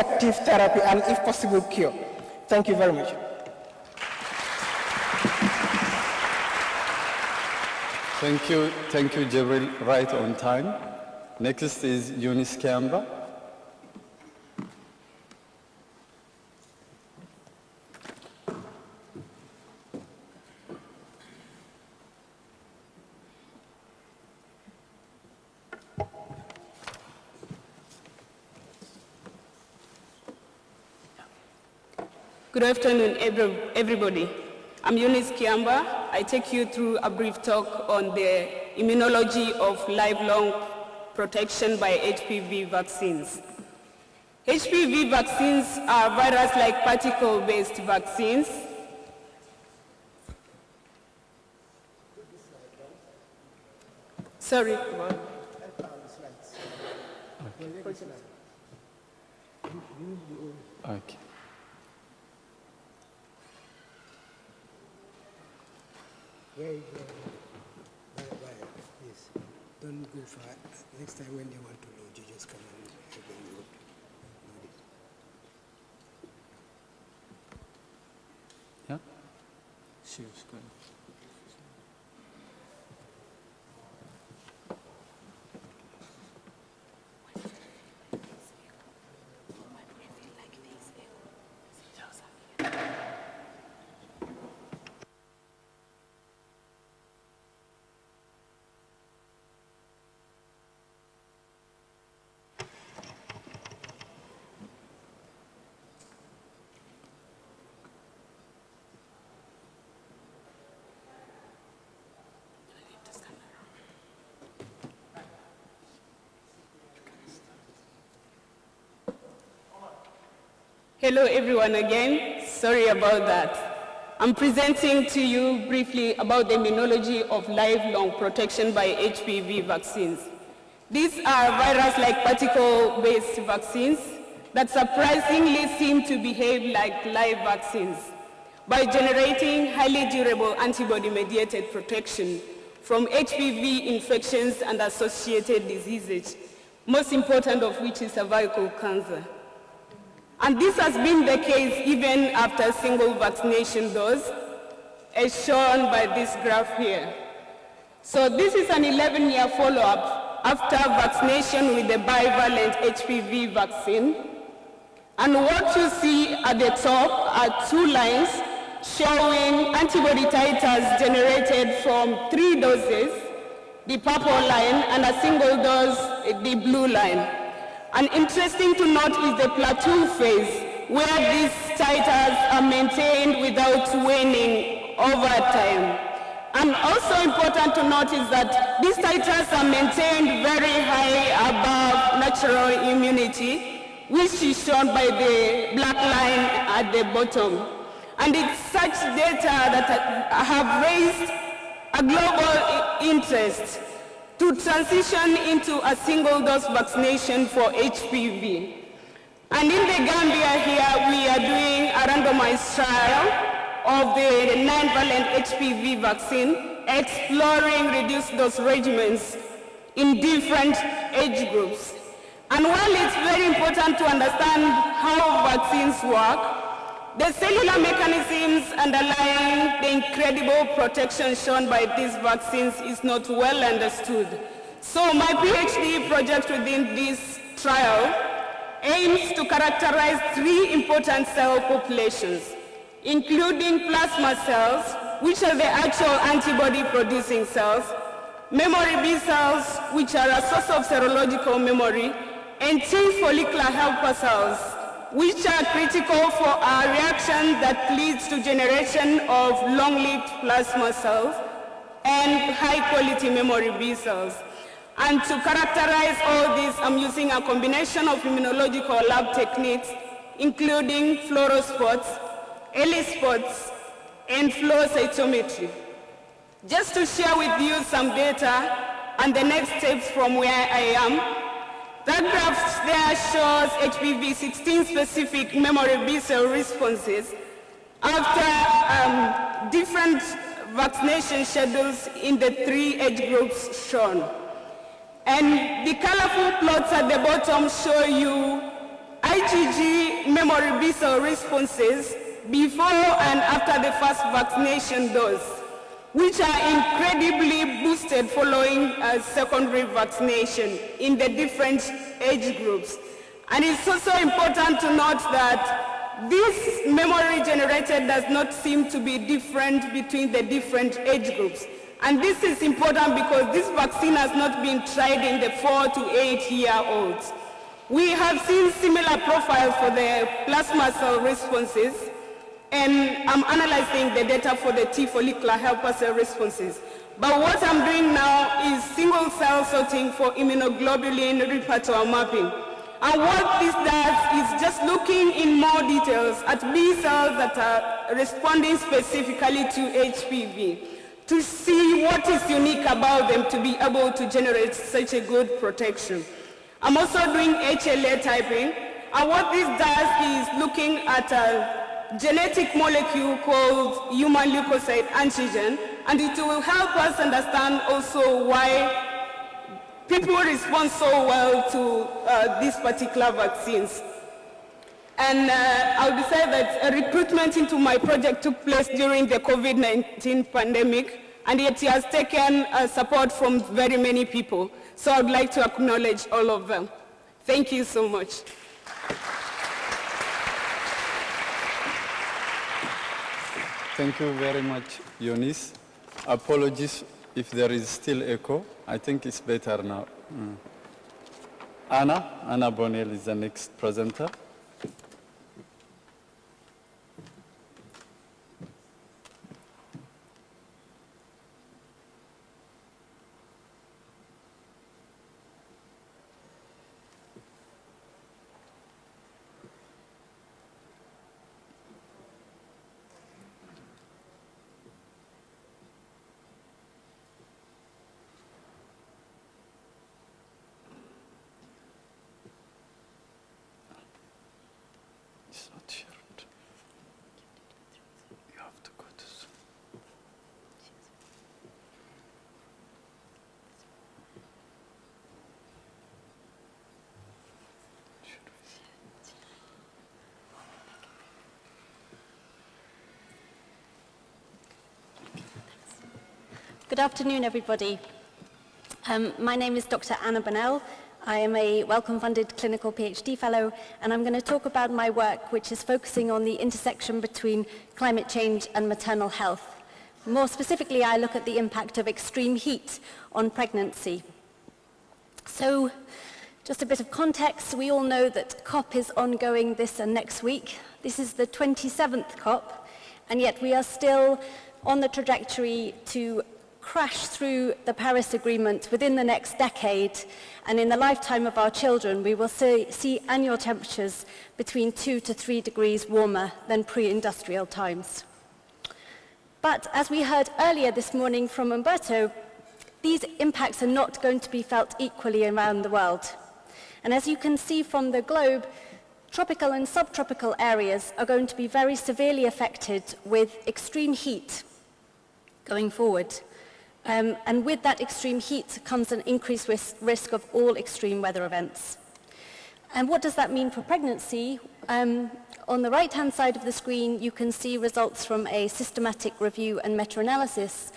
effective therapy and, if possible, cure. Thank you very much. Thank you, Jibril, right on time. Next is Eunice Kamba. Good afternoon, everybody. I'm Eunice Kiamba. I take you through a brief talk on the immunology of lifelong protection by HPV vaccines. HPV vaccines are virus-like particle-based vaccines. Sorry. Okay. Yes. Don't go far. Next time when they want to load, you just come and have them load it. Yeah? She was good. Hello everyone again, sorry about that. I'm presenting to you briefly about the immunology of lifelong protection by HPV vaccines. These are virus-like particle-based vaccines that surprisingly seem to behave like live vaccines by generating highly durable antibody-mediated protection from HPV infections and associated diseases, most important of which is cervical cancer. And this has been the case even after a single vaccination dose, as shown by this graph here. So this is an 11-year follow-up after vaccination with the bivalent HPV vaccine. And what you see at the top are two lines showing antibody titers generated from 3 doses, the purple line, and a single dose, the blue line. And interesting to note is the plateau phase, where these titers are maintained without waning over time. And also important to note is that these titers are maintained very high above natural immunity, which is shown by the black line at the bottom. And it's such data that have raised a global interest to transition into a single-dose vaccination for HPV. And in the Gambia here, we are doing a randomized trial of the 9-valent HPV vaccine, exploring reduced dose regimens in different age groups. And while it's very important to understand how vaccines work, the cellular mechanisms underlying the incredible protection shown by these vaccines is not well understood. So my PhD project within this trial aims to characterize 3 important cell populations, including plasma cells, which are the actual antibody-producing cells, memory B cells, which are a source of serological memory, and T follicular helper cells, which are critical for a reaction that leads to generation of long-lived plasma cells and high-quality memory B cells. And to characterize all this, I'm using a combination of immunological lab techniques, including fluorospots, ELISpots, and flow cytometry. Just to share with you some data and the next steps from where I am, that graph there shows HPV-16 specific memory B cell responses after different vaccination schedules in the 3 age groups shown. And the colorful plots at the bottom show you IgG memory B cell responses before and after the first vaccination dose, which are incredibly boosted following secondary vaccination in the different age groups. And it's also important to note that this memory generated does not seem to be different between the different age groups. And this is important because this vaccine has not been tried in the 4 to 8-year-olds. We have seen similar profiles for the plasma cell responses, and I'm analyzing the data for the T follicular helper cell responses. But what I'm doing now is single cell sorting for immunoglobulin repertoire mapping. And what this does is just looking in more details at B cells that are responding specifically to HPV to see what is unique about them to be able to generate such a good protection. I'm also doing HLA typing, and what this does is looking at a genetic molecule called human leukocyte antigen, and it will help us understand also why people respond so well to these particular vaccines. And I would say that recruitment into my project took place during the COVID-19 pandemic, and yet it has taken support from very many people. So I would like to acknowledge all of them. Thank you so much. Thank you very much, Eunice. Apologies if there is still echo. I think it's better now. Anna Bonnell is the next presenter. Good afternoon, everybody. My name is Dr. Anna Bonnell. I am a Wellcome-funded clinical PhD fellow, and I'm going to talk about my work, which is focusing on the intersection between climate change and maternal health. More specifically, I look at the impact of extreme heat on pregnancy. So, just a bit of context, we all know that COP is ongoing this and next week. This is the 27th COP, and yet we are still on the trajectory to crash through the Paris Agreement within the next decade, and in the lifetime of our children, we will see annual temperatures between 2 to 3 degrees warmer than pre-industrial times. But as we heard earlier this morning from Umberto, these impacts are not going to be felt equally around the world. And as you can see from the globe, tropical and subtropical areas are going to be very severely affected with extreme heat going forward. And with that extreme heat comes an increased risk of all extreme weather events. And what does that mean for pregnancy? On the right-hand side of the screen, you can see results from a systematic review and meta-analysis,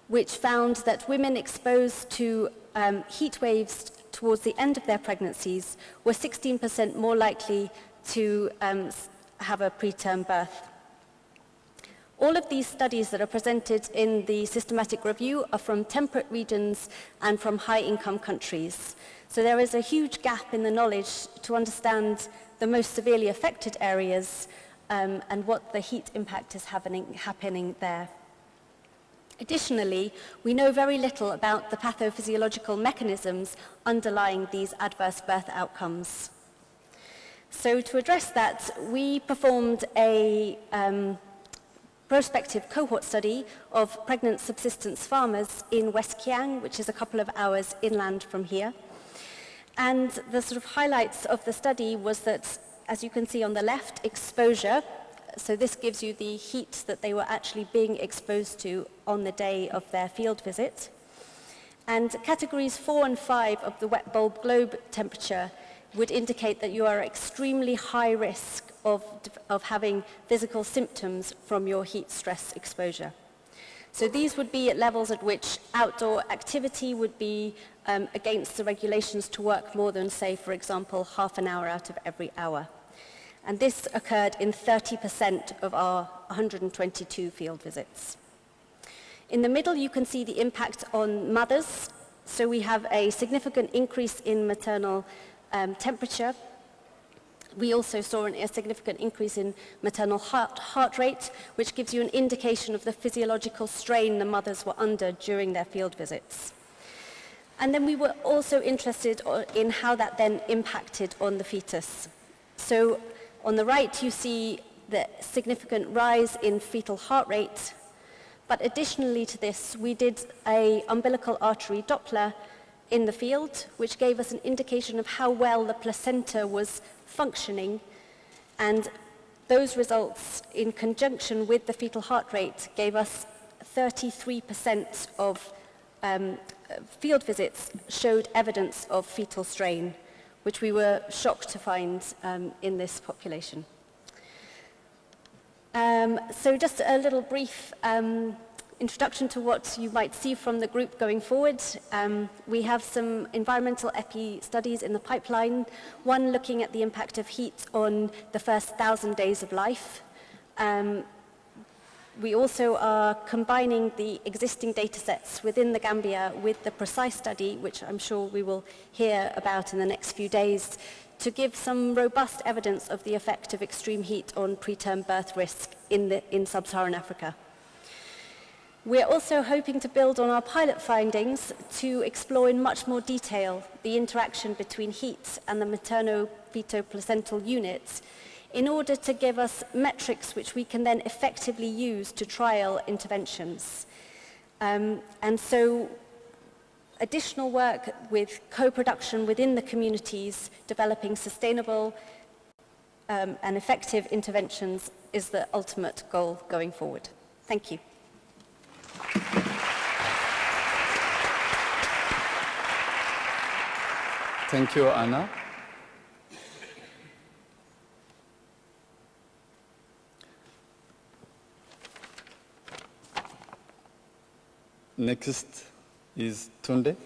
which found that women exposed to heat waves towards the end of their pregnancies were 16% more likely to have a preterm birth. All of these studies that are presented in the systematic review are from temperate regions and from high-income countries. So there is a huge gap in the knowledge to understand the most severely affected areas and what the heat impact is happening there. Additionally, we know very little about the pathophysiological mechanisms underlying these adverse birth outcomes. So to address that, we performed a prospective cohort study of pregnant subsistence farmers in West Kiang, which is a couple of hours inland from here. And the sort of highlights of the study was that, as you can see on the left, exposure. So this gives you the heat that they were actually being exposed to on the day of their field visit. And categories 4 and 5 of the wet bulb globe temperature would indicate that you are extremely high risk of having physical symptoms from your heat stress exposure. So these would be at levels at which outdoor activity would be against the regulations to work more than, say, for example, half an hour out of every hour. And this occurred in 30% of our 122 field visits. In the middle, you can see the impact on mothers. So we have a significant increase in maternal temperature. We also saw a significant increase in maternal heart rate, which gives you an indication of the physiological strain the mothers were under during their field visits. And then we were also interested in how that then impacted on the fetus. So on the right, you see the significant rise in fetal heart rate. But additionally to this, we did an umbilical artery Doppler in the field, which gave us an indication of how well the placenta was functioning, and those results in conjunction with the fetal heart rate gave us 33% of field visits showed evidence of fetal strain, which we were shocked to find in this population. So just a little brief introduction to what you might see from the group going forward. We have some environmental epi studies in the pipeline, one looking at the impact of heat on the first 1,000 days of life. We also are combining the existing data sets within the Gambia with the PRECISE study, which I'm sure we will hear about in the next few days, to give some robust evidence of the effect of extreme heat on preterm birth risk in sub-Saharan Africa. We're also hoping to build on our pilot findings to explore in much more detail the interaction between heat and the materno-feto-placental units in order to give us metrics which we can then effectively use to trial interventions. And so additional work with co-production within the communities, developing sustainable and effective interventions is the ultimate goal going forward. Thank you. Thank you, Anna. Next is Tunde.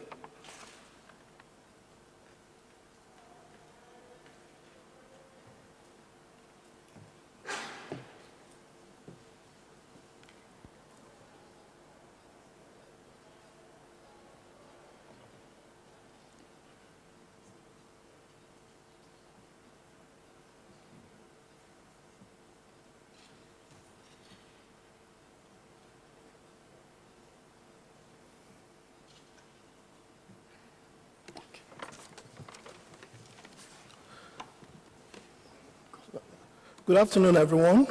Good afternoon, everyone.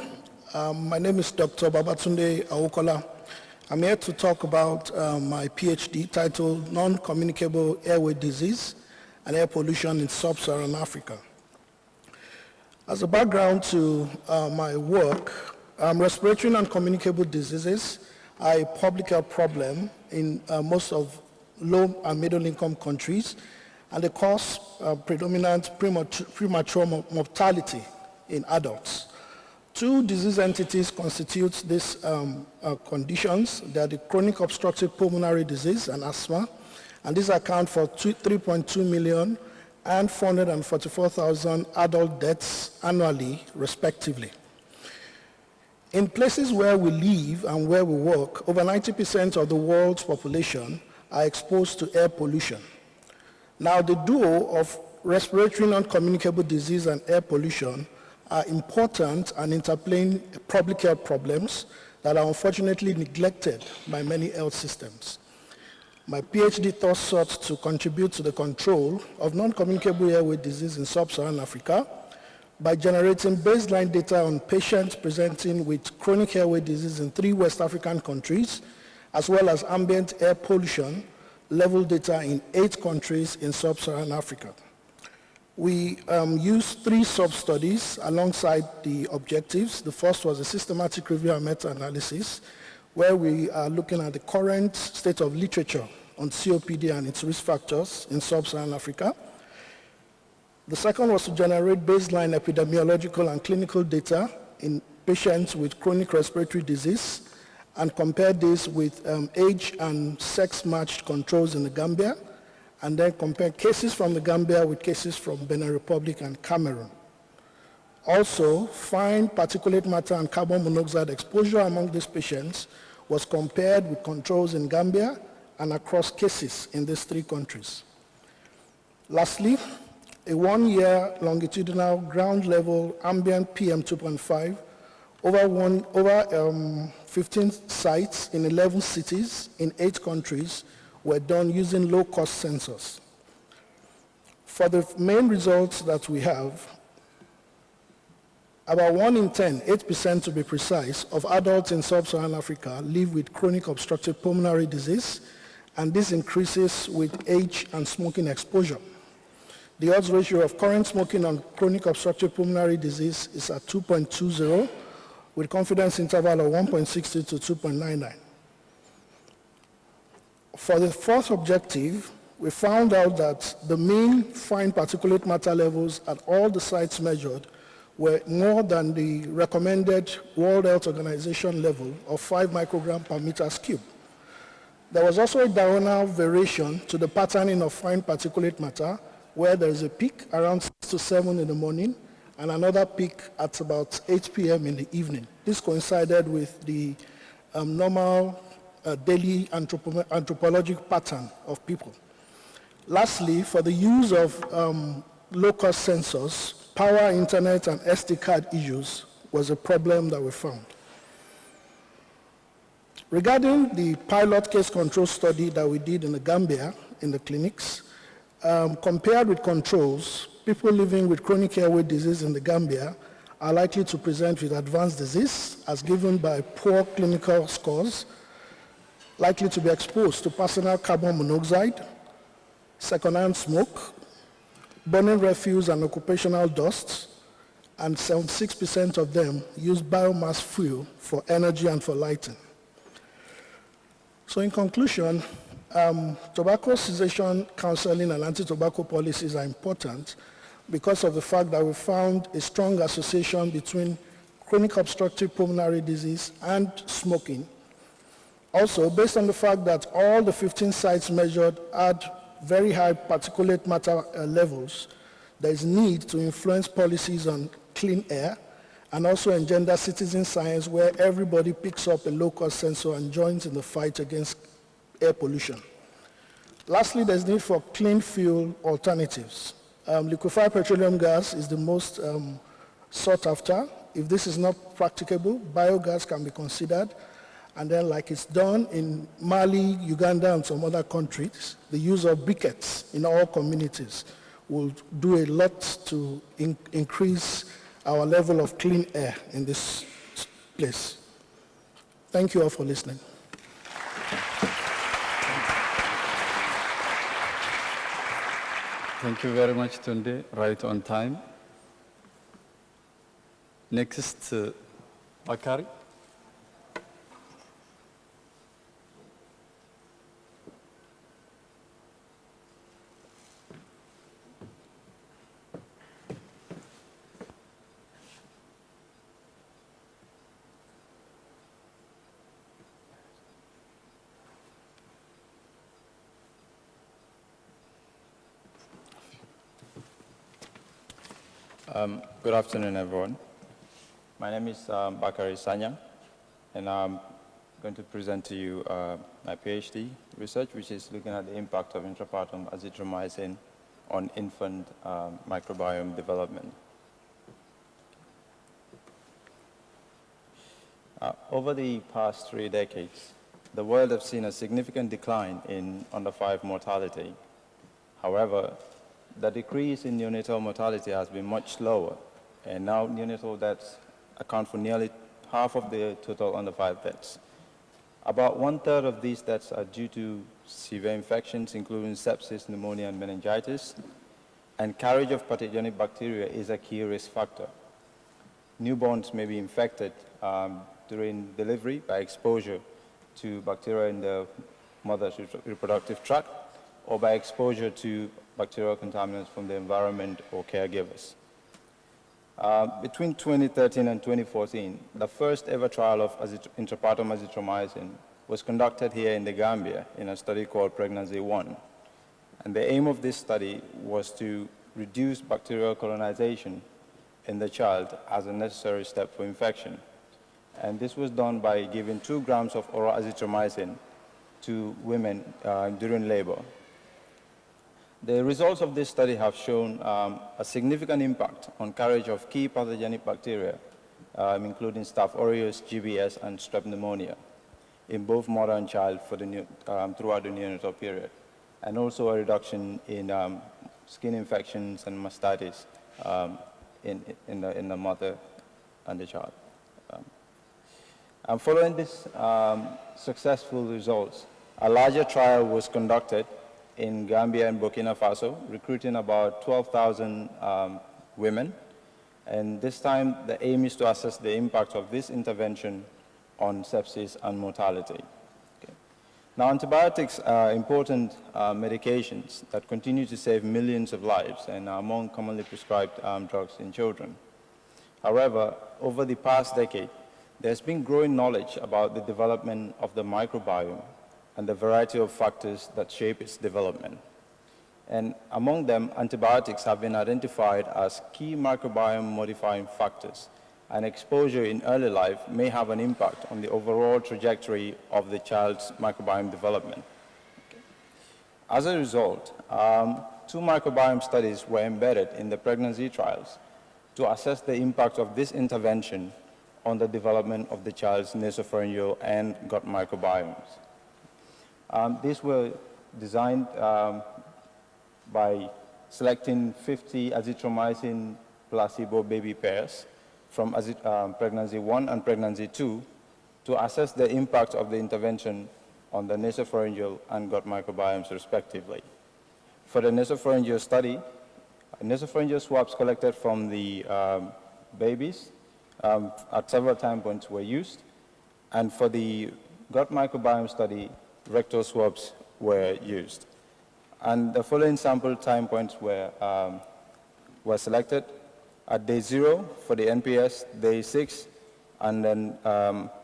My name is Dr. Babatunde Awokola. I'm here to talk about my PhD titled Non-Communicable Airway Disease and Air Pollution in Sub-Saharan Africa. As a background to my work, respiratory non-communicable diseases are a public health problem in most of low and middle income countries, and they cause predominant premature mortality in adults. Two disease entities constitute these conditions. They are the chronic obstructive pulmonary disease and asthma, and these account for 3.2 million and 444,000 adult deaths annually, respectively. In places where we live and where we work, over 90% of the world's population are exposed to air pollution. Now, the duo of respiratory non-communicable disease and air pollution are important and interplaying public health problems that are unfortunately neglected by many health systems. My PhD thus sought to contribute to the control of non-communicable airway disease in sub-Saharan Africa by generating baseline data on patients presenting with chronic airway disease in 3 West African countries, as well as ambient air pollution level data in 8 countries in sub-Saharan Africa. We used 3 sub-studies alongside the objectives. The first was a systematic review and meta-analysis, where we are looking at the current state of literature on COPD and its risk factors in sub-Saharan Africa. The second was to generate baseline epidemiological and clinical data in patients with chronic respiratory disease and compare this with age and sex-matched controls in the Gambia, and then compare cases from the Gambia with cases from Benin Republic and Cameroon. Also, fine particulate matter and carbon monoxide exposure among these patients was compared with controls in Gambia and across cases in these three countries. Lastly, a one-year longitudinal ground-level ambient PM2.5 over 15 sites in 11 cities in 8 countries were done using low-cost sensors. For the main results that we have, about 1 in 10, 8% to be precise, of adults in sub-Saharan Africa live with chronic obstructive pulmonary disease, and this increases with age and smoking exposure. The odds ratio of current smoking on chronic obstructive pulmonary disease is at 2.20, with confidence interval of 1.60 to 2.99. For the fourth objective, we found out that the mean fine particulate matter levels at all the sites measured were more than the recommended World Health Organization level of 5 microgram per meters cube. There was also a diurnal variation to the patterning of fine particulate matter, where there is a peak around 6 to 7 in the morning and another peak at about 8 p.m. in the evening. This coincided with the normal daily anthropologic pattern of people. Lastly, for the use of low-cost sensors, power, internet, and SD card issues was a problem that we found. Regarding the pilot case control study that we did in the Gambia, in the clinics, compared with controls, people living with chronic airway disease in the Gambia are likely to present with advanced disease as given by poor clinical scores, likely to be exposed to personal carbon monoxide, secondhand smoke, burning refuse and occupational dust, and 76% of them use biomass fuel for energy and for lighting. So in conclusion, tobacco cessation counseling and anti-tobacco policies are important because of the fact that we found a strong association between chronic obstructive pulmonary disease and smoking. Also, based on the fact that all the 15 sites measured had very high particulate matter levels, there is need to influence policies on clean air and also engender citizen science where everybody picks up a low-cost sensor and joins in the fight against air pollution. Lastly, there's need for clean fuel alternatives. Liquefied petroleum gas is the most sought after. If this is not practicable, biogas can be considered. And then, like it's done in Mali, Uganda, and some other countries, the use of briquettes in all communities will do a lot to increase our level of clean air in this place. Thank you all for listening. Thank you very much, Tunde. Right on time. Next, Bakari. Good afternoon, everyone. My name is Bakari Sanya, and I'm going to present to you my PhD research, which is looking at the impact of intrapartum azithromycin on infant microbiome development. Over the past 3 decades, the world has seen a significant decline in under 5 mortality. However, the decrease in neonatal mortality has been much slower, and now neonatal deaths account for nearly half of the total under 5 deaths. About 1/3 of these deaths are due to severe infections, including sepsis, pneumonia, and meningitis, and carriage of pathogenic bacteria is a key risk factor. Newborns may be infected during delivery by exposure to bacteria in the mother's reproductive tract, or by exposure to bacterial contaminants from the environment or caregivers. Between 2013 and 2014, the first ever trial of Intrapartum azithromycin was conducted here in the Gambia in a study called Pregnancy 1. And the aim of this study was to reduce bacterial colonization in the child as a necessary step for infection. And this was done by giving 2 grams of oral azithromycin to women during labor. The results of this study have shown a significant impact on carriage of key pathogenic bacteria, including Staph aureus, GBS, and strep pneumonia in both mother and child for throughout the neonatal period, and also a reduction in skin infections and mastitis in the mother and the child. And following this successful results, a larger trial was conducted in Gambia and Burkina Faso, recruiting about 12,000 women. And this time, the aim is to assess the impact of this intervention on sepsis and mortality. Okay. Now, antibiotics are important medications that continue to save millions of lives and are among commonly prescribed drugs in children. However, over the past decade, there's been growing knowledge about the development of the microbiome and the variety of factors that shape its development. And among them, antibiotics have been identified as key microbiome modifying factors, and exposure in early life may have an impact on the overall trajectory of the child's microbiome development. Okay. As a result, 2 microbiome studies were embedded in the pregnancy trials to assess the impact of this intervention on the development of the child's nasopharyngeal and gut microbiomes. These were designed by selecting 50 azithromycin placebo baby pairs from pregnancy 1 and pregnancy 2 to assess the impact of the intervention on the nasopharyngeal and gut microbiomes respectively. For the nasopharyngeal study, nasopharyngeal swabs collected from the babies at several time points were used, and for the gut microbiome study, rectal swabs were used. And the following sample time points were selected at day 0 for the NPS, day 6, and then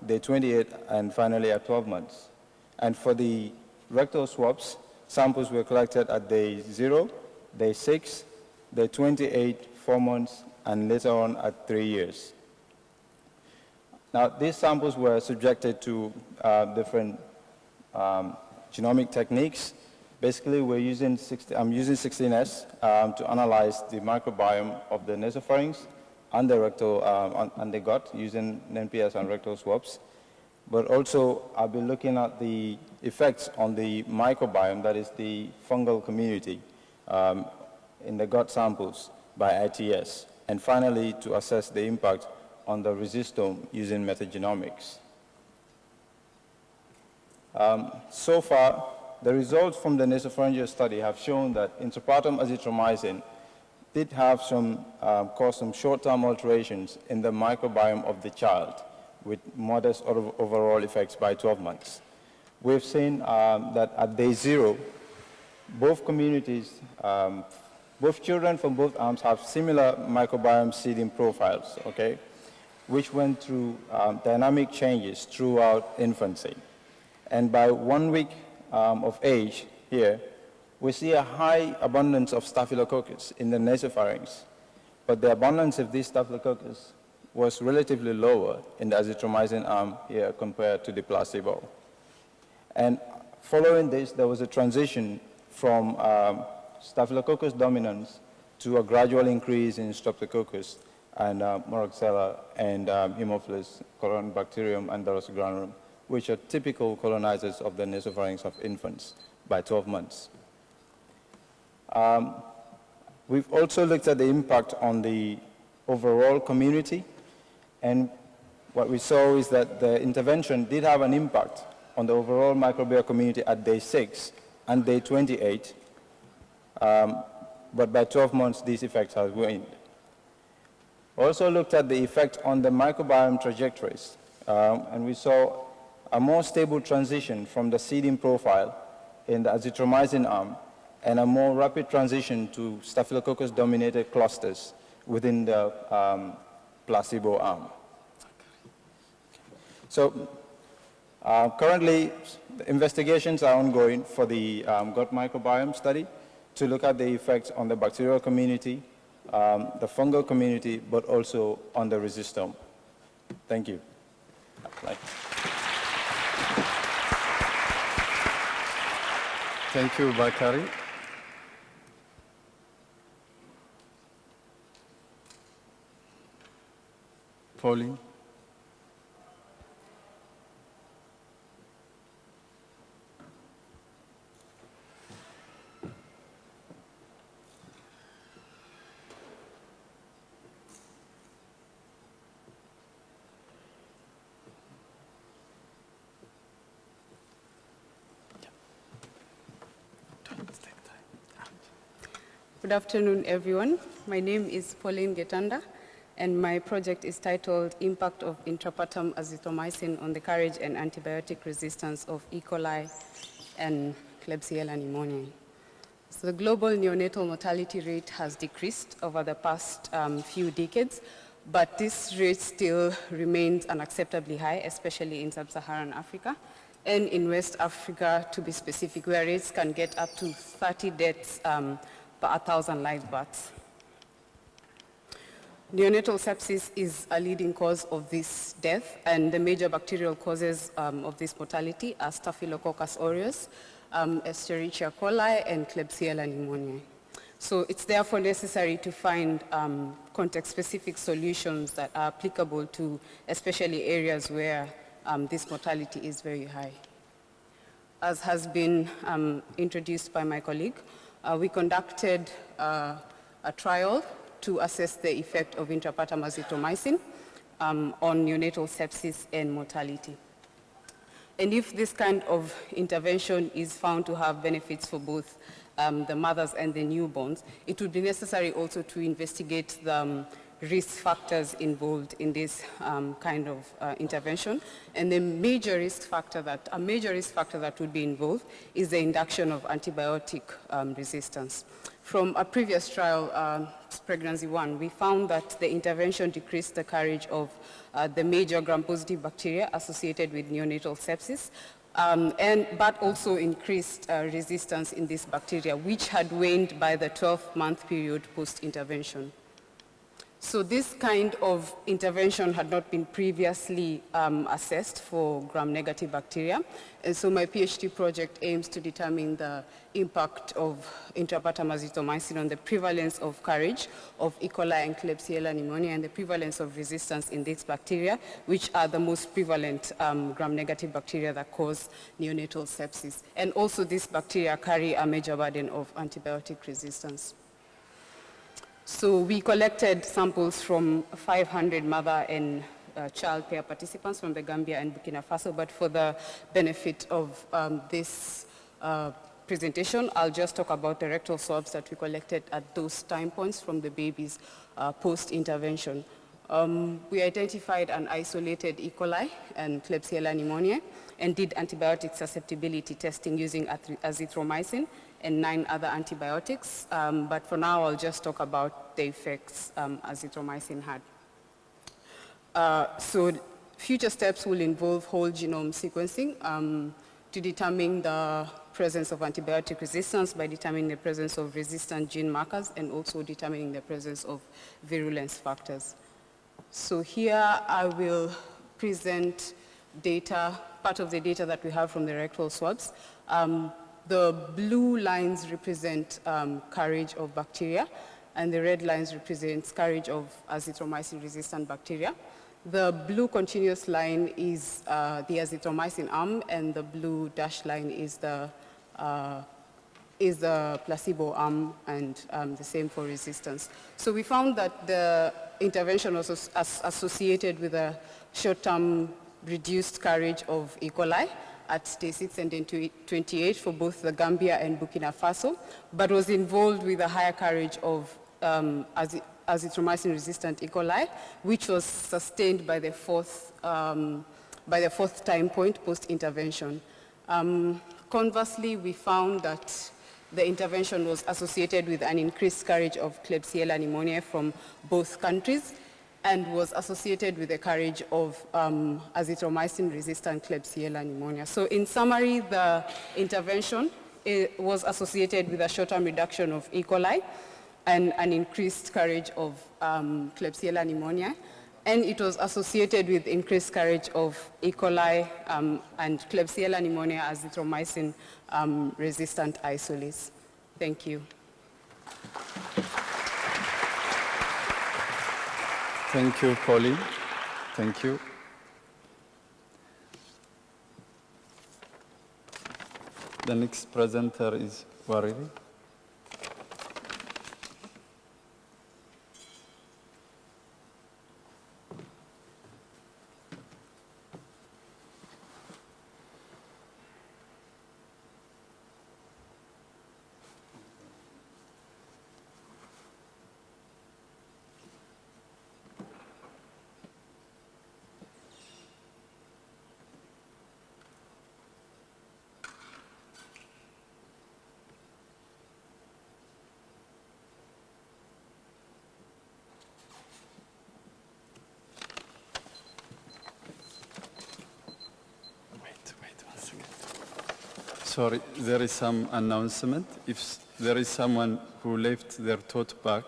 day 28, and finally at 12 months. And for the rectal swabs, samples were collected at day 0, day 6, day 28, 4 months, and later on at 3 years. Now, these samples were subjected to different genomic techniques. Basically, I'm using 16S to analyze the microbiome of the nasopharynx and the rectal and the gut using NPS and rectal swabs. But also, I'll be looking at the effects on the microbiome, that is the fungal community, in the gut samples by ITS. And finally, to assess the impact on the resistome using metagenomics. So far, the results from the nasopharyngeal study have shown that Intrapartum azithromycin did have cause some short-term alterations in the microbiome of the child with modest overall effects by 12 months. We've seen that at day 0, both communities, both children from both arms have similar microbiome seeding profiles, okay, which went through dynamic changes throughout infancy. And by 1 week of age here, we see a high abundance of Staphylococcus in the nasopharynx, but the abundance of this Staphylococcus was relatively lower in the azithromycin arm here compared to the placebo. And following this, there was a transition from Staphylococcus dominans to a gradual increase in Streptococcus and Moraxella and Haemophilus Corynebacterium and Dorosogranum, which are typical colonizers of the nasopharynx of infants by 12 months. We've also looked at the impact on the overall community, and what we saw is that the intervention did have an impact on the overall microbial community at day 6 and day 28, but by 12 months, these effects have waned. Also looked at the effect on the microbiome trajectories, and we saw a more stable transition from the seeding profile in the azithromycin arm and a more rapid transition to Staphylococcus-dominated clusters within the placebo arm. So currently, the investigations are ongoing for the gut microbiome study to look at the effects on the bacterial community, the fungal community, but also on the resistome. Thank you. Thank you, Bakari. Pauline. Good afternoon, everyone. My name is Pauline Getanda, and my project is titled Impact of Intrapartum Azithromycin on the Carriage and Antibiotic Resistance of E. coli and Klebsiella pneumoniae. So the global neonatal mortality rate has decreased over the past few decades, but this rate still remains unacceptably high, especially in sub-Saharan Africa, and in West Africa, to be specific, where rates can get up to 30 deaths per 1,000 live births. Neonatal sepsis is a leading cause of this death, and the major bacterial causes of this mortality are Staphylococcus aureus, Escherichia coli, and Klebsiella pneumoniae. So it's therefore necessary to find context-specific solutions that are applicable to especially areas where this mortality is very high. As has been introduced by my colleague, we conducted a trial to assess the effect of intrapartum azithromycin on neonatal sepsis and mortality. And if this kind of intervention is found to have benefits for both the mothers and the newborns, it would be necessary also to investigate the risk factors involved in this kind of intervention. And the major risk factor that would be involved is the induction of antibiotic resistance. From a previous trial, pregnancy 1, we found that the intervention decreased the carriage of the major gram-positive bacteria associated with neonatal sepsis, but also increased resistance in this bacteria, which had waned by the 12-month period post-intervention. So this kind of intervention had not been previously assessed for gram-negative bacteria. And so my PhD project aims to determine the impact of intrapartum azithromycin on the prevalence of carriage of E. coli and Klebsiella pneumoniae and the prevalence of resistance in these bacteria, which are the most prevalent gram-negative bacteria that cause neonatal sepsis. And also these bacteria carry a major burden of antibiotic resistance. So we collected samples from 500 mother and child pair participants from the Gambia and Burkina Faso, but for the benefit of this presentation, I'll just talk about the rectal swabs that we collected at those time points from the babies post-intervention. We identified an isolated E. coli and Klebsiella pneumoniae and did antibiotic susceptibility testing using azithromycin and 9 other antibiotics, but for now I'll just talk about the effects azithromycin had. So future steps will involve whole genome sequencing to determine the presence of antibiotic resistance by determining the presence of resistant gene markers and also determining the presence of virulence factors. So here I will present data, part of the data that we have from the rectal swabs. The blue lines represent carriage of bacteria, and the red lines represent carriage of azithromycin-resistant bacteria. The blue continuous line is the azithromycin arm, and the blue dashed line is the placebo arm, and the same for resistance. So we found that the intervention was associated with a short-term reduced carriage of E. coli at day 6 and day 28 for both the Gambia and Burkina Faso, but was involved with a higher carriage of azithromycin-resistant E. coli, which was sustained by the fourth time point post-intervention. Conversely, we found that the intervention was associated with an increased carriage of Klebsiella pneumoniae from both countries and was associated with the carriage of azithromycin-resistant Klebsiella pneumonia. So in summary, the intervention was associated with a short-term reduction of E. coli and an increased carriage of Klebsiella pneumonia, and it was associated with increased carriage of E. coli and Klebsiella pneumonia azithromycin resistant isolates. Thank you. Thank you, Pauline. Thank you. The next presenter is Wariri. Sorry, there is some announcement. If there is someone who left their tote bag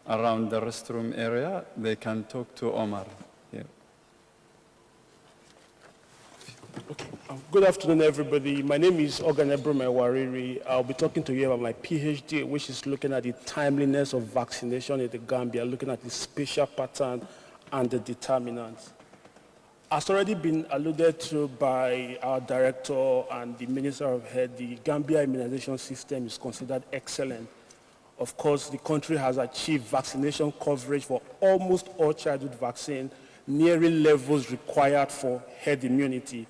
around the restroom area, they can talk to Omar here. Okay. Good afternoon, everybody. My name is Oganebrume Wariri. I'll be talking to you about my PhD, which is looking at the timeliness of vaccination in the Gambia, looking at the spatial pattern and the determinants. As already been alluded to by our director and the Minister of Health, the Gambia immunization system is considered excellent. Of course, the country has achieved vaccination coverage for almost all childhood vaccines, nearing levels required for herd immunity.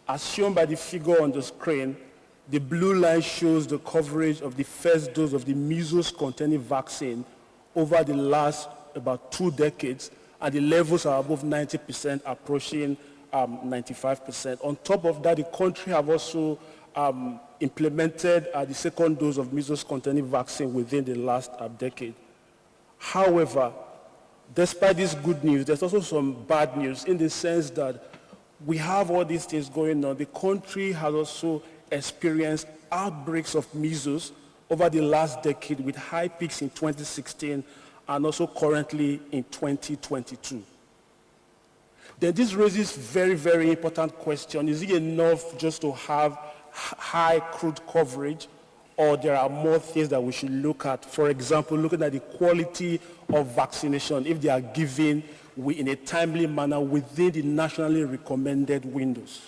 As shown by the figure on the screen, the blue line shows the coverage of the first dose of the measles-containing vaccine over the last about 2 decades, and the levels are above 90%, approaching 95%. On top of that, the country have also implemented the second dose of measles-containing vaccine within the last decade. However, despite this good news, there's also some bad news in the sense that we have all these things going on. The country has also experienced outbreaks of measles over the last decade with high peaks in 2016 and also currently in 2022. Then this raises very, very important question. Is it enough just to have high crude coverage, or there are more things that we should look at? For example, looking at the quality of vaccination, if they are given in a timely manner within the nationally recommended windows.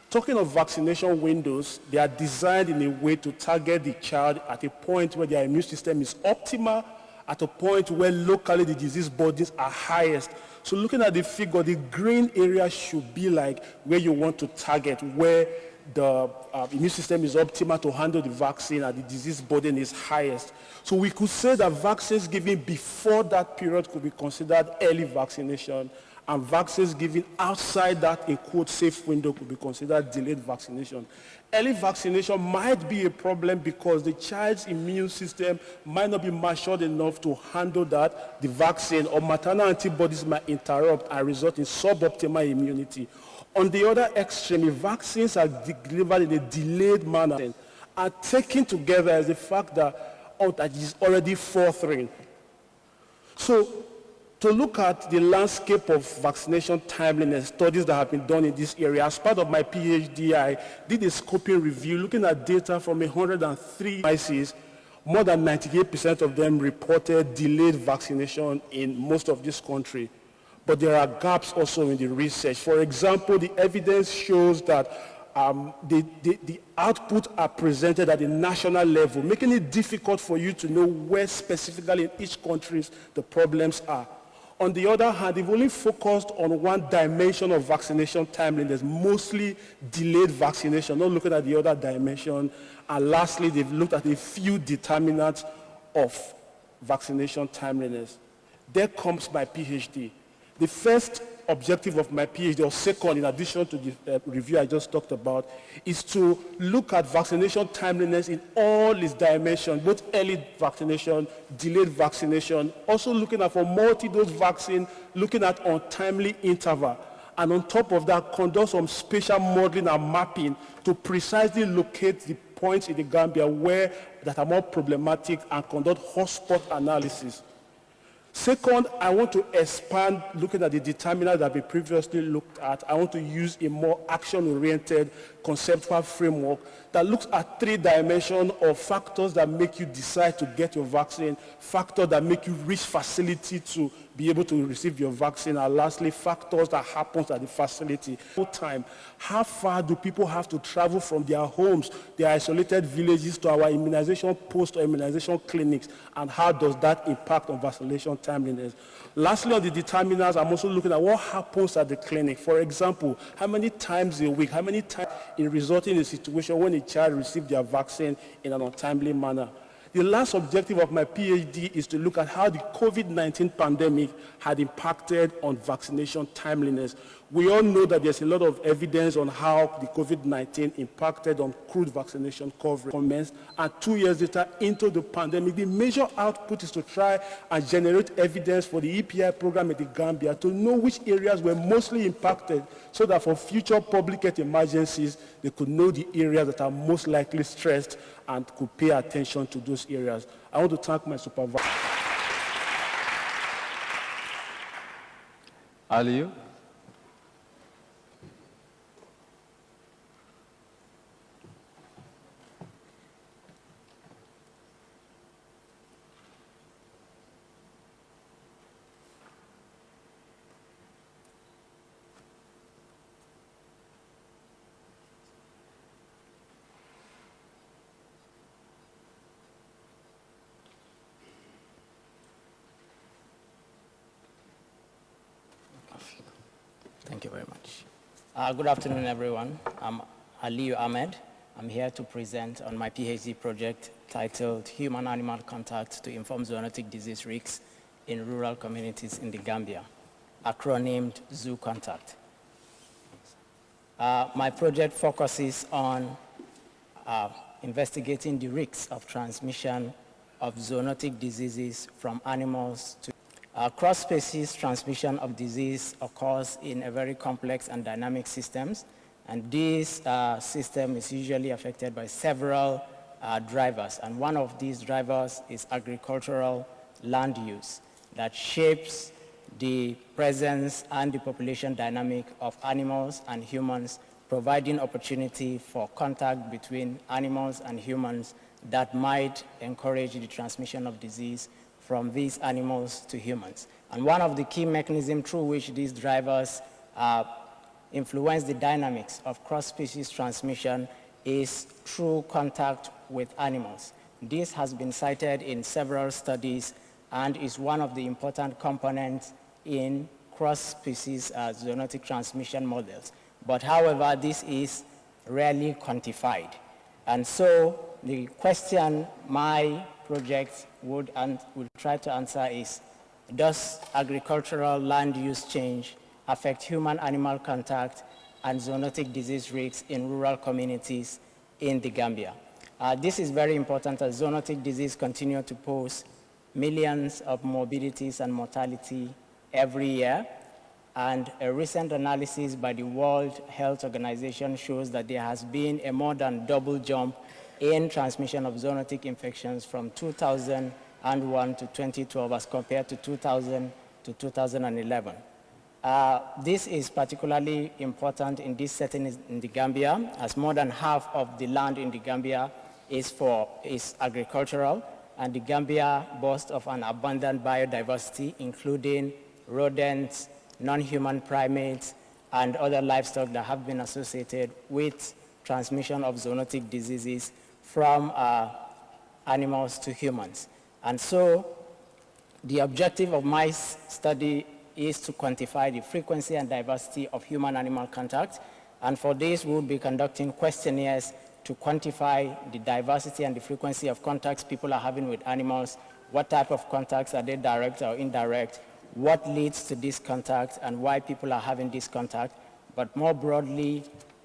Talking of vaccination windows, they are designed in a way to target the child at a point where their immune system is optimal, at a point where locally the disease burdens are highest. So looking at the figure, the green area should be like where you want to target, where the immune system is optimal to handle the vaccine and the disease burden is highest. So we could say that vaccines given before that period could be considered early vaccination, and vaccines given outside that, in quote, safe window could be considered delayed vaccination. Early vaccination might be a problem because the child's immune system might not be matured enough to handle that, the vaccine, or maternal antibodies might interrupt and result in suboptimal immunity. On the other extreme, vaccines are delivered in a delayed manner and taken together as the fact that that is already forthring. So, to look at the landscape of vaccination timeliness, studies that have been done in this area, as part of my PhD, I did a scoping review looking at data from 103 ICs. More than 98% of them reported delayed vaccination in most of this country. But there are gaps also in the research. For example, the evidence shows that the outputs are presented at the national level, making it difficult for you to know where specifically in each country the problems are. On the other hand, they've only focused on one dimension of vaccination timeliness, mostly delayed vaccination, not looking at the other dimension. And lastly, they've looked at a few determinants of vaccination timeliness. There comes my PhD. The first objective of my PhD, or second, in addition to the review I just talked about, is to look at vaccination timeliness in all its dimensions, both early vaccination, delayed vaccination, also looking at for multi-dose vaccine, looking at untimely interval. And on top of that, conduct some spatial modeling and mapping to precisely locate the points in the Gambia that are more problematic and conduct hotspot analysis. Second, I want to expand looking at the determinants that we previously looked at. I want to use a more action-oriented conceptual framework that looks at 3 dimensions of factors that make you decide to get your vaccine, factors that make you reach facility to be able to receive your vaccine, and lastly, factors that happen at the facility. Time. How far do people have to travel from their homes, their isolated villages, to our immunization posts or immunization clinics, and how does that impact on vaccination timeliness? Lastly, on the determinants, I'm also looking at what happens at the clinic. For example, how many times a week, how many times in resulting in a situation when a child receives their vaccine in an untimely manner. The last objective of my PhD is to look at how the COVID-19 pandemic had impacted on vaccination timeliness. We all know that there's a lot of evidence on how the COVID-19 impacted on crude vaccination coverage. And 2 years later into the pandemic, the major output is to try and generate evidence for the EPI program in the Gambia to know which areas were mostly impacted so that for future public health emergencies, they could know the areas that are most likely stressed and could pay attention to those areas. I want to thank my supervisor. Aliyu? Thank you very much. Good afternoon, everyone. I'm Aliyu Ahmed. I'm here to present on my PhD project titled Human-Animal Contact to Inform Zoonotic Disease Risks in Rural Communities in the Gambia, acronymed Zoo Contact. My project focuses on investigating the risks of transmission of zoonotic diseases from animals to cross-species transmission of disease occurs in a very complex and dynamic systems, and this system is usually affected by several drivers, and one of these drivers is agricultural land use that shapes the presence and the population dynamic of animals and humans, providing opportunity for contact between animals and humans that might encourage the transmission of disease from these animals to humans. And one of the key mechanisms through which these drivers influence the dynamics of cross-species transmission is through contact with animals. This has been cited in several studies and is one of the important components in cross-species zoonotic transmission models. But however, this is rarely quantified. And so the question my project would try to answer is, does agricultural land use change affect human-animal contact and zoonotic disease risks in rural communities in the Gambia? This is very important as zoonotic disease continue to pose millions of morbidities and mortality every year. And a recent analysis by the World Health Organization shows that there has been a more than double jump in transmission of zoonotic infections from 2001 to 2012 as compared to 2000 to 2011. This is particularly important in this setting in the Gambia, as more than half of the land in the Gambia is agricultural, and the Gambia boasts of an abundant biodiversity, including rodents, non-human primates, and other livestock that have been associated with transmission of zoonotic diseases from animals to humans. And so the objective of my study is to quantify the frequency and diversity of human-animal contact. And for this, we'll be conducting questionnaires to quantify the diversity and the frequency of contacts people are having with animals, what type of contacts are they direct or indirect, what leads to this contact and why people are having this contact, but more broadly,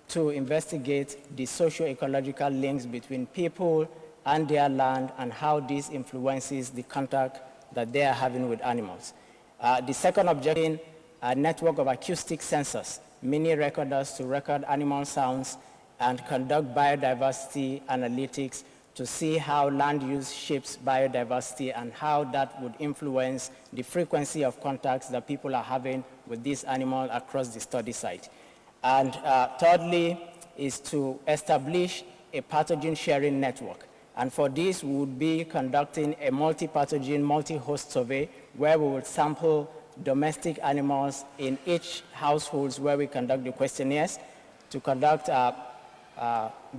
to investigate the socio-ecological links between people and their land and how this influences the contact that they are having with animals. The second objective, a network of acoustic sensors, mini recorders to record animal sounds and conduct biodiversity analytics to see how land use shapes biodiversity and how that would influence the frequency of contacts that people are having with this animal across the study site. And thirdly is to establish a pathogen sharing network. And for this, we would be conducting a multi-pathogen, multi-host survey where we would sample domestic animals in each households where we conduct the questionnaires to conduct a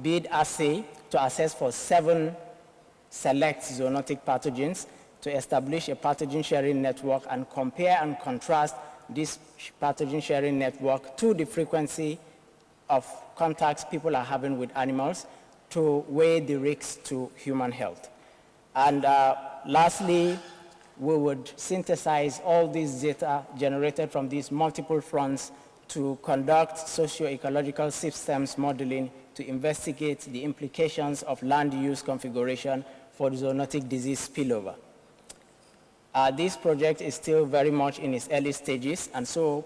bead assay to assess for 7 select zoonotic pathogens to establish a pathogen sharing network and compare and contrast this pathogen sharing network to the frequency of contacts people are having with animals to weigh the risks to human health. And lastly, we would synthesize all these data generated from these multiple fronts to conduct socio-ecological systems modeling to investigate the implications of land use configuration for zoonotic disease spillover. This project is still very much in its early stages, and so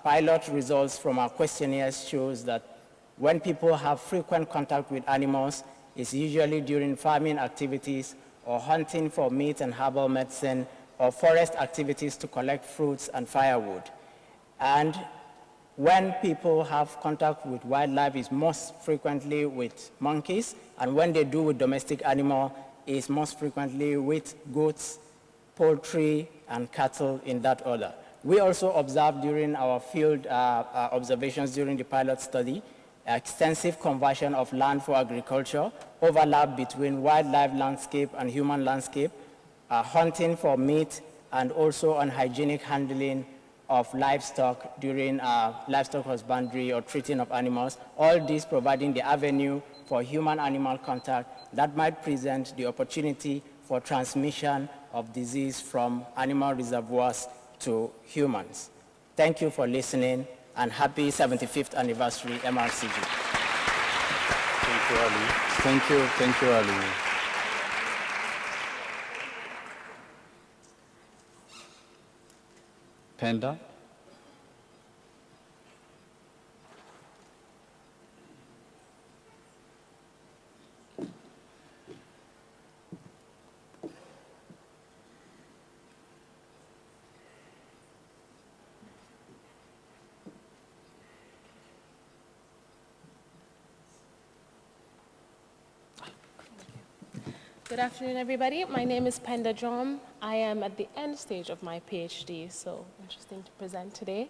pilot results from our questionnaires shows that when people have frequent contact with animals, it's usually during farming activities or hunting for meat and herbal medicine or forest activities to collect fruits and firewood. And when people have contact with wildlife, is most frequently with monkeys, and when they do with domestic animal, is most frequently with goats, poultry, and cattle in that order. We also observed during our field observations during the pilot study, extensive conversion of land for agriculture, overlap between wildlife landscape and human landscape, hunting for meat, and also unhygienic handling of livestock during livestock husbandry or treating of animals, all this providing the avenue for human-animal contact that might present the opportunity for transmission of disease from animal reservoirs to humans. Thank you for listening, and happy 75th anniversary MRCG. Thank you, Ali. Thank you, Ali. Panda? Good afternoon, everybody. My name is Penda Jom. I am at the end stage of my PhD, so interesting to present today.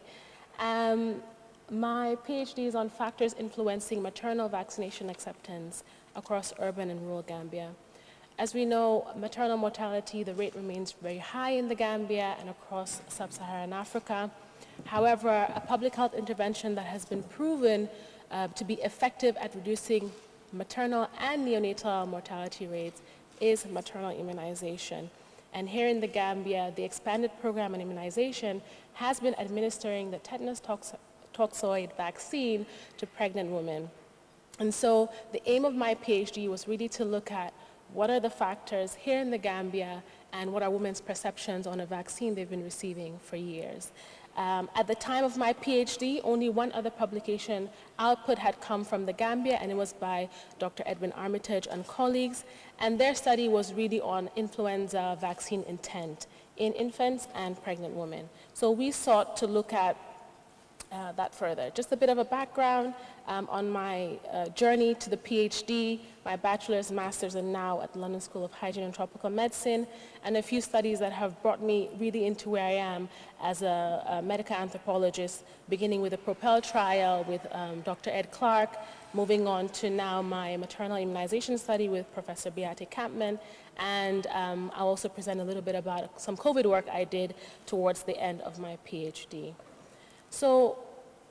My PhD is on factors influencing maternal vaccination acceptance across urban and rural Gambia. As we know, maternal mortality, the rate remains very high in the Gambia and across sub-Saharan Africa. However, a public health intervention that has been proven to be effective at reducing maternal and neonatal mortality rates is maternal immunization. And here in the Gambia, the expanded program on immunization has been administering the tetanus toxoid vaccine to pregnant women. And so the aim of my PhD was really to look at what are the factors here in the Gambia and what are women's perceptions on a vaccine they've been receiving for years. At the time of my PhD, only one other publication output had come from the Gambia, and it was by Dr. Edwin Armitage and colleagues, and their study was really on influenza vaccine intent in infants and pregnant women. So we sought to look at that further. Just a bit of a background on my journey to the PhD, my bachelor's, master's, and now at the London School of Hygiene and Tropical Medicine, and a few studies that have brought me really into where I am as a medical anthropologist, beginning with a PROPEL trial with Dr. Ed Clark, moving on to now my maternal immunization study with Professor Beate Kampman, and I'll also present a little bit about some COVID work I did towards the end of my PhD. So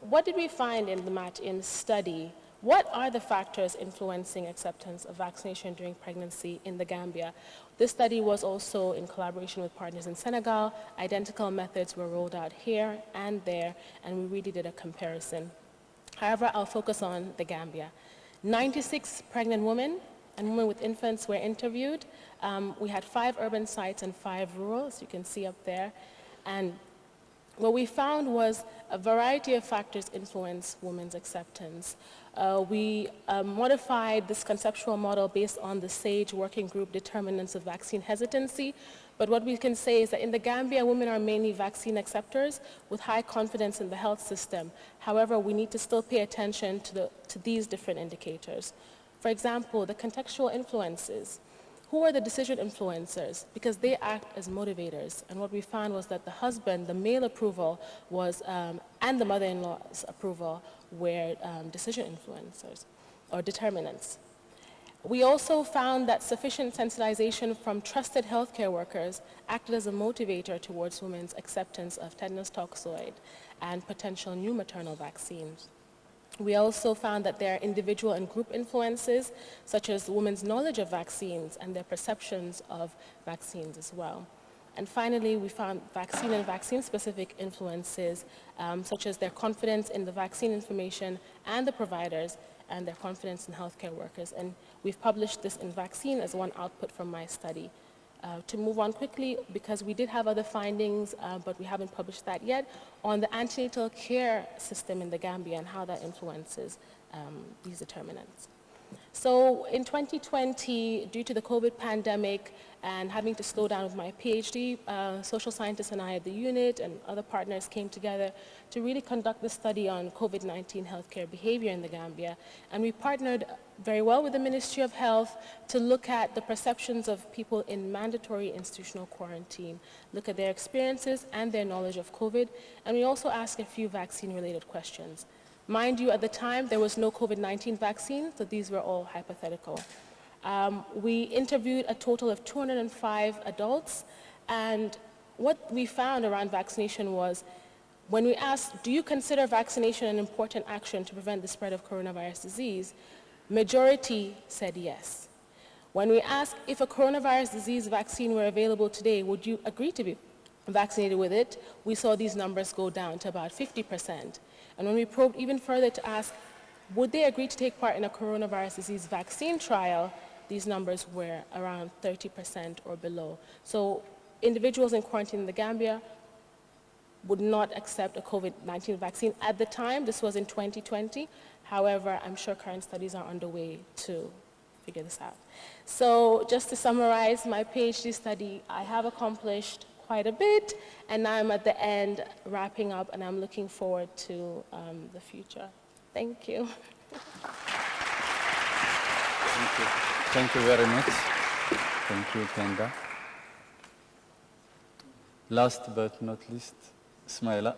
what did we find in the MAT-IN study What are the factors influencing acceptance of vaccination during pregnancy in the Gambia? This study was also in collaboration with partners in Senegal. Identical methods were rolled out here and there, and we really did a comparison. However, I'll focus on the Gambia. 96 pregnant women and women with infants were interviewed. We had 5 urban sites and 5 rural, as you can see up there. And what we found was a variety of factors influence women's acceptance. We modified this conceptual model based on the SAGE working group determinants of vaccine hesitancy. But what we can say is that in the Gambia, women are mainly vaccine acceptors with high confidence in the health system. However, we need to still pay attention to these different indicators. For example, the contextual influences. Who are the decision influencers? Because they act as motivators. And what we found was that the husband, the male approval was, and the mother-in-law's approval were decision influencers or determinants. We also found that sufficient sensitization from trusted healthcare workers acted as a motivator towards women's acceptance of tetanus toxoid and potential new maternal vaccines. We also found that there are individual and group influences, such as women's knowledge of vaccines and their perceptions of vaccines as well. And finally, we found vaccine and vaccine-specific influences, such as their confidence in the vaccine information and the providers, and their confidence in healthcare workers. And we've published this in Vaccine as one output from my study. To move on quickly, because we did have other findings, but we haven't published that yet, on the antenatal care system in the Gambia and how that influences these determinants. So in 2020, due to the COVID pandemic and having to slow down with my PhD, social scientists and I at the unit and other partners came together to really conduct this study on COVID-19 healthcare behavior in the Gambia. And we partnered very well with the Ministry of Health to look at the perceptions of people in mandatory institutional quarantine, look at their experiences and their knowledge of COVID. And we also asked a few vaccine-related questions. Mind you, at the time, there was no COVID-19 vaccine, so these were all hypothetical. We interviewed a total of 205 adults, and what we found around vaccination was, when we asked, do you consider vaccination an important action to prevent the spread of coronavirus disease, majority said yes. When we asked if a coronavirus disease vaccine were available today, would you agree to be vaccinated with it, we saw these numbers go down to about 50%. And when we probed even further to ask, would they agree to take part in a coronavirus disease vaccine trial, these numbers were around 30% or below. So individuals in quarantine in the Gambia would not accept a COVID-19 vaccine at the time. This was in 2020. However, I'm sure current studies are underway to figure this out. So just to summarize my PhD study, I have accomplished quite a bit, and now I'm at the end wrapping up, and I'm looking forward to the future. Thank you. Thank you. Thank you very much. Thank you, Tenga. Last but not least, Smaila.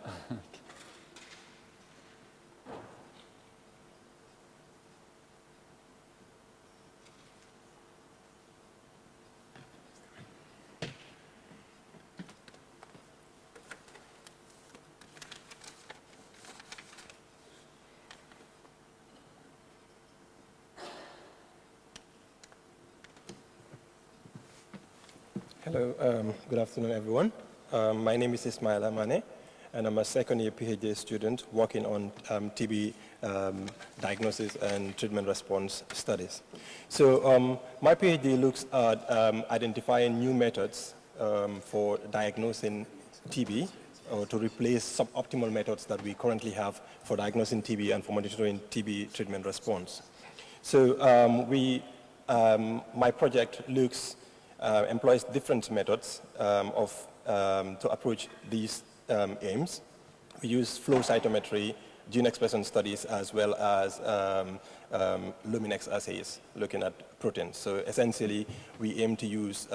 Hello, good afternoon, everyone. My name is Ismail Amane, and I'm a second-year PhD student working on TB diagnosis and treatment response studies. So my PhD looks at identifying new methods for diagnosing TB, or to replace suboptimal methods that we currently have for diagnosing TB and for monitoring TB treatment response. So my project employs different methods to approach these aims. We use flow cytometry, gene expression studies, as well as Luminex assays, looking at proteins. So essentially, we aim to use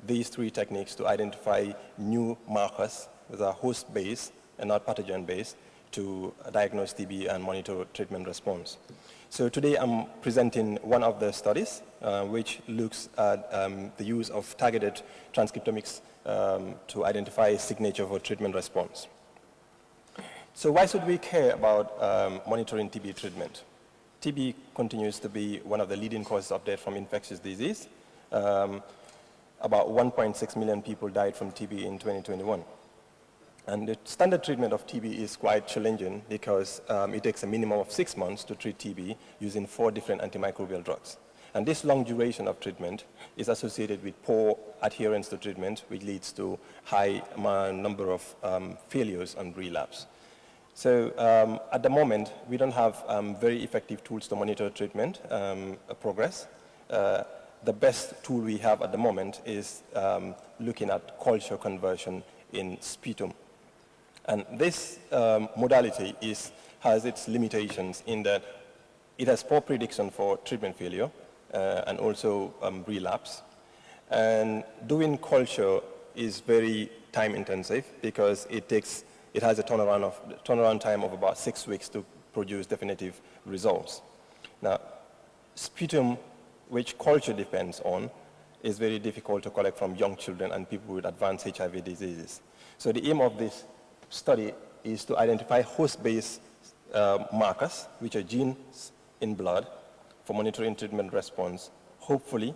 these 3 techniques to identify new markers that are host-based and not pathogen-based to diagnose TB and monitor treatment response. So today I'm presenting one of the studies which looks at the use of targeted transcriptomics to identify a signature for treatment response. So why should we care about monitoring TB treatment? TB continues to be one of the leading causes of death from infectious disease. About 1.6 million people died from TB in 2021. And the standard treatment of TB is quite challenging because it takes a minimum of 6 months to treat TB using 4 different antimicrobial drugs. And this long duration of treatment is associated with poor adherence to treatment, which leads to high number of failures and relapse. So at the moment, we don't have very effective tools to monitor treatment progress. The best tool we have at the moment is looking at culture conversion in sputum. And this modality has its limitations in that it has poor prediction for treatment failure and also relapse. And doing culture is very time intensive because it has a turnaround time of about 6 weeks to produce definitive results. Now, sputum, which culture depends on, is very difficult to collect from young children and people with advanced HIV diseases. So the aim of this study is to identify host-based markers, which are genes in blood, for monitoring treatment response, hopefully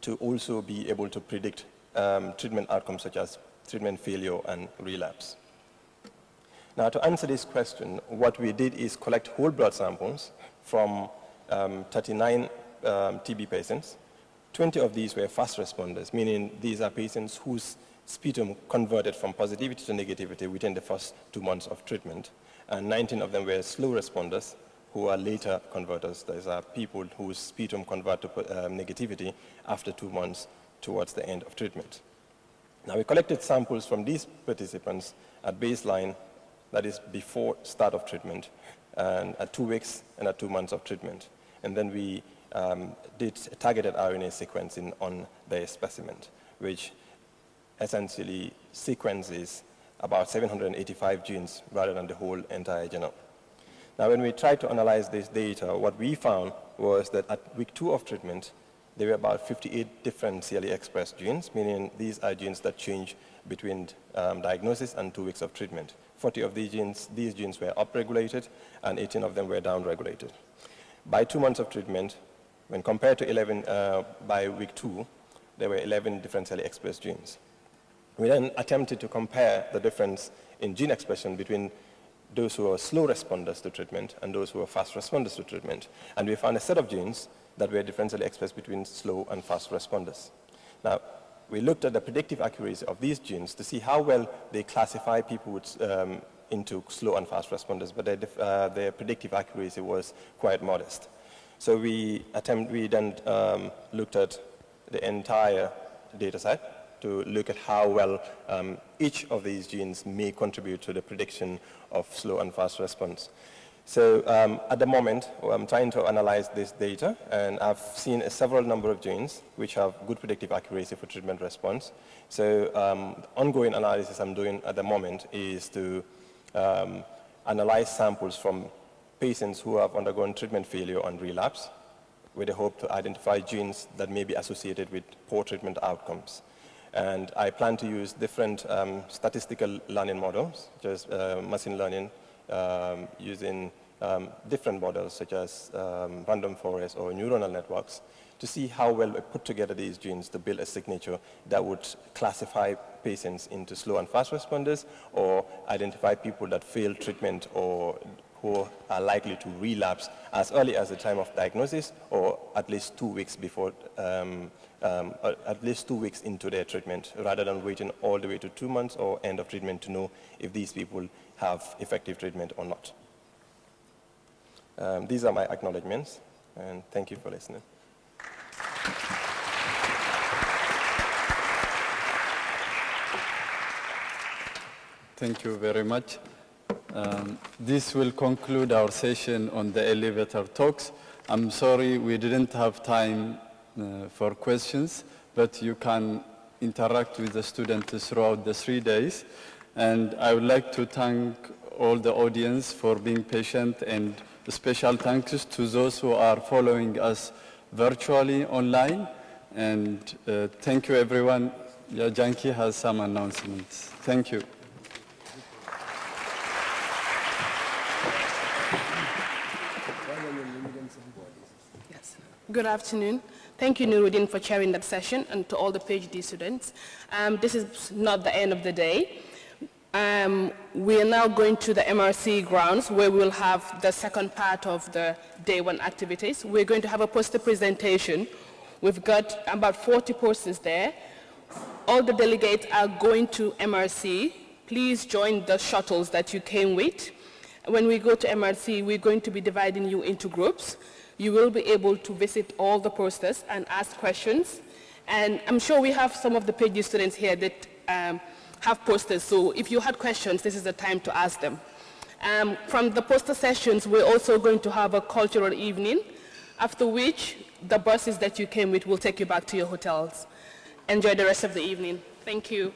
to also be able to predict treatment outcomes such as treatment failure and relapse. Now, to answer this question, what we did is collect whole blood samples from 39 TB patients. 20 of these were fast responders, meaning these are patients whose sputum converted from positivity to negativity within the first 2 months of treatment. And 19 of them were slow responders who are later converters. These are people whose sputum convert to negativity after 2 months towards the end of treatment. Now, we collected samples from these participants at baseline, that is before start of treatment, and at 2 weeks and at 2 months of treatment. And then we did targeted RNA sequencing on their specimen, which essentially sequences about 785 genes rather than the whole entire genome. Now, when we tried to analyze this data, what we found was that at week 2 of treatment, there were about 58 differentially expressed genes, meaning these are genes that change between diagnosis and 2 weeks of treatment. 40 of these genes were upregulated, and 18 of them were downregulated. By 2 months of treatment, when compared to 11 by week 2, there were 11 differentially expressed genes. We then attempted to compare the difference in gene expression between those who are slow responders to treatment and those who are fast responders to treatment. And we found a set of genes that were differentially expressed between slow and fast responders. Now, we looked at the predictive accuracy of these genes to see how well they classify people with, into slow and fast responders, but their predictive accuracy was quite modest. So we then looked at the entire data set to look at how well each of these genes may contribute to the prediction of slow and fast response. So at the moment, I'm trying to analyze this data, and I've seen a several number of genes which have good predictive accuracy for treatment response. So the ongoing analysis I'm doing at the moment is to analyze samples from patients who have undergone treatment failure and relapse with the hope to identify genes that may be associated with poor treatment outcomes. And I plan to use different statistical learning models, just machine learning, using different models such as random forest or neuronal networks to see how well we put together these genes to build a signature that would classify patients into slow and fast responders or identify people that fail treatment or who are likely to relapse as early as the time of diagnosis or at least 2 weeks before, at least 2 weeks into their treatment, rather than waiting all the way to 2 months or end of treatment to know if these people have effective treatment or not. These are my acknowledgements, and thank you for listening. Thank you very much. This will conclude our session on the elevator talks. I'm sorry we didn't have time for questions, but you can interact with the students throughout the 3 days. And I would like to thank all the audience for being patient, and special thanks to those who are following us virtually online. And thank you, everyone. Yeah, Janki has some announcements. Thank you. Good afternoon. Thank you, Nuruddin, for chairing that session, and to all the PhD students. This is not the end of the day. We are now going to the MRC grounds, where we'll have the second part of the day one activities. We're going to have a poster presentation. We've got about 40 posters there. All the delegates are going to MRC. Please join the shuttles that you came with. When we go to MRC, we're going to be dividing you into groups. You will be able to visit all the posters and ask questions. And I'm sure we have some of the PhD students here that have posters, so if you had questions, this is the time to ask them. From the poster sessions, we're also going to have a cultural evening, after which the buses that you came with will take you back to your hotels. Enjoy the rest of the evening. Thank you.